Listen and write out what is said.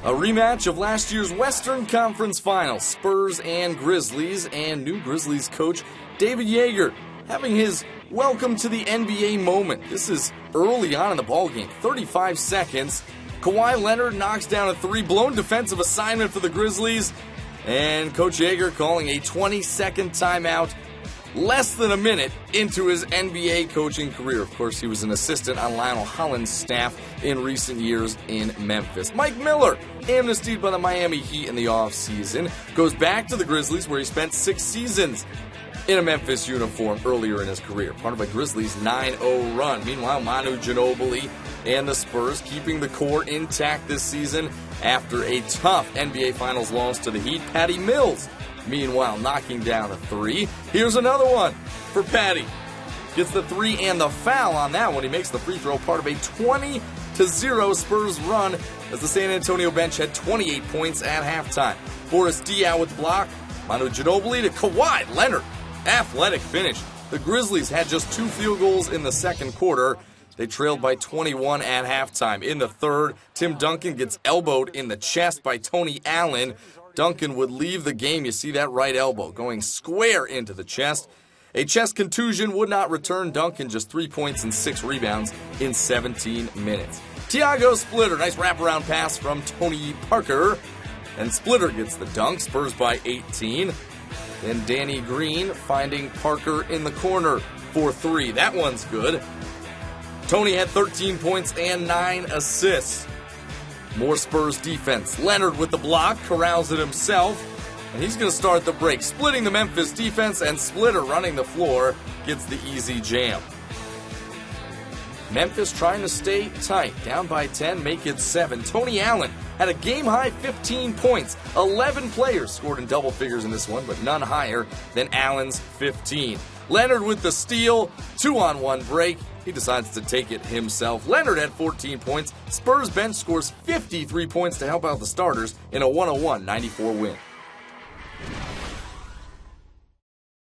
A rematch of last year's Western Conference Finals, Spurs and Grizzlies, and new Grizzlies coach David Yeager having his welcome to the NBA moment. This is early on in the ballgame, 35 seconds. Kawhi Leonard knocks down a three, blown defensive assignment for the Grizzlies, and Coach Yeager calling a 20-second timeout less than a minute into his NBA coaching career. Of course, he was an assistant on Lionel Hollins' staff in recent years in Memphis. Mike Miller, amnestied by the Miami Heat in the offseason, goes back to the Grizzlies where he spent 6 seasons in a Memphis uniform earlier in his career, part of a Grizzlies 9-0 run. Meanwhile, Manu Ginobili and the Spurs keeping the core intact this season after a tough NBA Finals loss to the Heat. Patty Mills, meanwhile, knocking down a three. Here's another one for Patty. Gets the three and the foul on that one. He makes the free throw, part of a 20-0 Spurs run as the San Antonio bench had 28 points at halftime. Boris Diaw with the block. Manu Ginobili to Kawhi Leonard. Athletic finish. The Grizzlies had just 2 field goals in the second quarter. They trailed by 21 at halftime. In the third, Tim Duncan gets elbowed in the chest by Tony Allen. Duncan would leave the game. You see that right elbow going square into the chest. A chest contusion would not return. Duncan just 3 points and 6 rebounds in 17 minutes. Tiago Splitter, nice wraparound pass from Tony Parker. And Splitter gets the dunk. Spurs by 18. Then Danny Green finding Parker in the corner for 3. That one's good. Tony had 13 points and 9 assists. More Spurs defense. Leonard with the block, corrals it himself, and he's going to start the break, splitting the Memphis defense, and Splitter running the floor gets the easy jam. Memphis trying to stay tight, down by 10, make it 7. Tony Allen had a game-high 15 points. 11 players scored in double figures in this one, but none higher than Allen's 15. Leonard with the steal, 2-on-1 break. He decides to take it himself. Leonard had 14 points. Spurs bench scores 53 points to help out the starters in a 101-94 win.